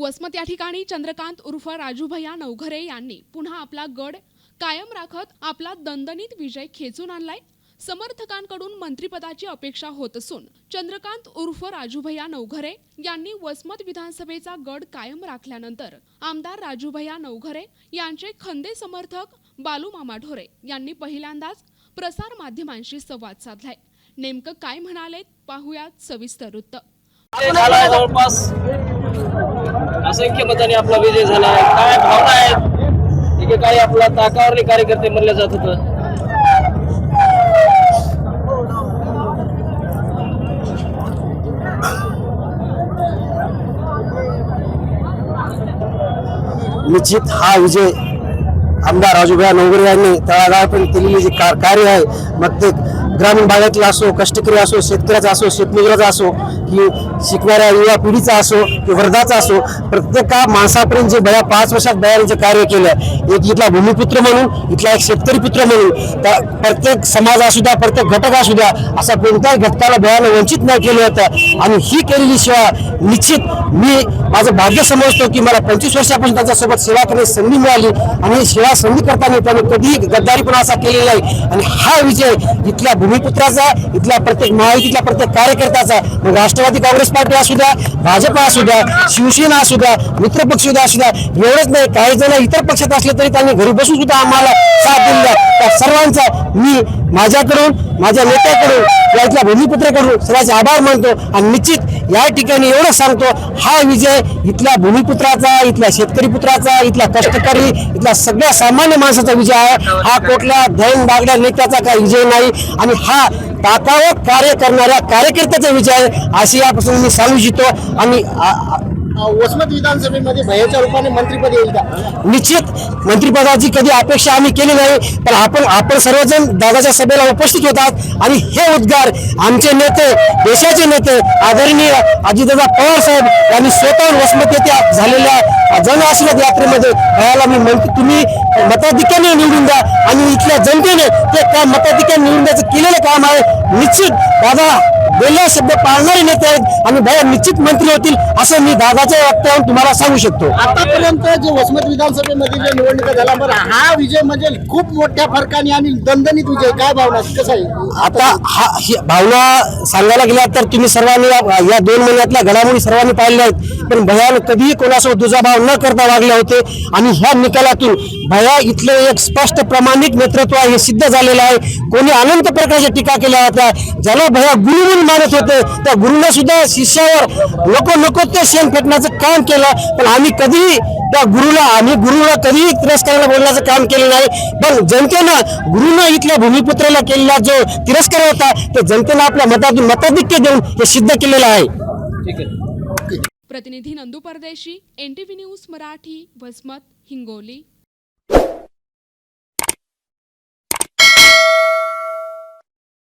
वसमत या ठिकाणी चंद्रकांत उर्फ राजूभैया नवघरे यांनी पुन्हा आपला गड कायम राखत आपला दणदणीत विजय खेचून आणलाय। समर्थकांकडून मंत्रिपदाची अपेक्षा होत असून चंद्रकांत उर्फ राजूभैया नवघरे यांनी वसमत विधानसभेचा गड कायम राखल्यानंतर आमदार राजूभैया नवघरे यांचे खंदे समर्थक बालूमामा ढोरे यांनी पहिल्यांदाच प्रसार माध्यमांशी संवाद साधलाय। नेमकं काय म्हणाले पाहूयात सविस्तर वृत्त। जवळपास असंख्य मतांनी आपला विजय झाला आहे। काय भावना आहेत? ठीक आहे, काही आपला ताकावरले कार्यकर्ते म्हणले जात होतं। निश्चित हा विजय आमदार राजूभैया नवघरे यांनी तळागाळापर्यंत केलेले जे कार्य आहे, मग ते ग्रामीण भागातला असो, कष्टकरी असो, शेतकऱ्याचा असो, शेतमजुराचा असो, की शिकणाऱ्या युवा पिढीचा असो की वर्धाचा असो, प्रत्येक माणसापर्यंत जे बऱ्या 5 वर्षात बयाचे कार्य केलं, एक इथला भूमिपुत्र म्हणून, इथला एक शेतकरी पुत्र म्हणून, प्रत्येक समाज असू द्या, प्रत्येक घटक असू द्या, असा कोणत्याही घटकाला बयानं वंचित नाही केलं होतं। आणि ही केलेली सेवा निश्चित मी माझं भाग्य समजतो की मला 25 वर्षापासून त्यांच्यासोबत सेवा करण्याची संधी मिळाली आणि सेवा संधी करताना त्यांनी कधीही गद्दारीपणा असा केलेला नाही। आणि हा विजय इथल्या भूमिपुत्राचा, इथल्या प्रत्येक महायुतीतल्या प्रत्येक कार्यकर्त्याचा, मग राष्ट्रवादी काँग्रेस पार्टी असू द्या, भाजपा असू द्या, शिवसेना असू द्या, मित्रपक्ष असू द्या, एवढंच नाही, काही जण इतर पक्षात असले तरी त्यांनी घरी बसून सुद्धा आम्हाला साथ दिला। त्या सर्वांचा मी माझ्याकडून, माझ्या नेत्याकडून, या इथल्या भूमिपुत्राकडून सर्वांचे आभार मानतो। आणि निश्चित या ठिकाणी एवढं सांगतो, हा विजय इथल्या भूमिपुत्राचा, इथल्या शेतकरी पुत्राचा, इथल्या कष्टकरी, इथल्या सगळ्या सामान्य माणसाचा विजय आहे। हा कुठल्या धन बागड्या नेत्याचा काही विजय नाही आणि हा ताकावर कार्य करणाऱ्या कार्यकर्त्याचा विजय आहे, अशी यापासून मी सांगू इच्छितो। आणि वसमत विधानसभेमध्ये भैयाच्या रूपाने मंत्रिपद येईल का? निश्चित मंत्रिपदाची कधी अपेक्षा आम्ही केली नाही, पण आपण सर्वजण दादाच्या सभेला उपस्थित होतात आणि हे उद्गार आमचे नेते, देशाचे नेते आदरणीय अजितदादा पवार साहेब यांनी स्वतः वसमत येथे झालेल्या जन आशीर्वाद यात्रेमध्ये भैयाला मी तुम्ही मताधिक्याने निवडून द्या आणि इथल्या जनतेने ते त्या मताधिक्याने निवडून द्यायचं केलेलं काम आहे। निश्चित दादा बोललेला शब्द पाळणारे नेते आहेत आणि भैया निश्चित मंत्री होतील असं मी दादाच्या वक्तव्यावरून तुम्हाला सांगू शकतो। आतापर्यंत जे वसमत विधानसभेमध्ये जे निवडणुका झाला, बरं हा विजय म्हणजे खूप मोठ्या फरकाने आणि दणदणीत विजय, काय भावना कसा आहे? आता ही भावना सांगायला गेला तर तुम्ही सर्वांनी या 2 महिन्यातल्या घडामोडी सर्वांनी पाहिल्या आहेत, पण भैयाने कधीही कोणासोबत दुजाभाव न करता वागले होते आणि ह्या निकालातून भैया इथले एक स्पष्ट प्रमाणित नेतृत्व आहे हे सिद्ध झालेलं आहे। कोणी अनंत प्रकारच्या टीका केल्या होत्या, ज्याला भैया गुरु म्हणून मानत होते, त्या गुरुने सुद्धा शिष्यावर नको ते शेण फेकण्याचं काम केलं, पण आम्ही कधीही त्या गुरुला कधीही तिरस्काराला बोलण्याचं काम केलं नाही। पण जनतेनं गुरुनं इथल्या भूमिपुत्राला केलेला जो तिरस्कार होता, ते जनतेनं आपल्या मतातून मताधिक्य देऊन हे सिद्ध केलेलं आहे। ठीक आहे। प्रतिनिधी नंदू परदेशी, NTV न्यूज मराठी, वसमत, हिंगोली।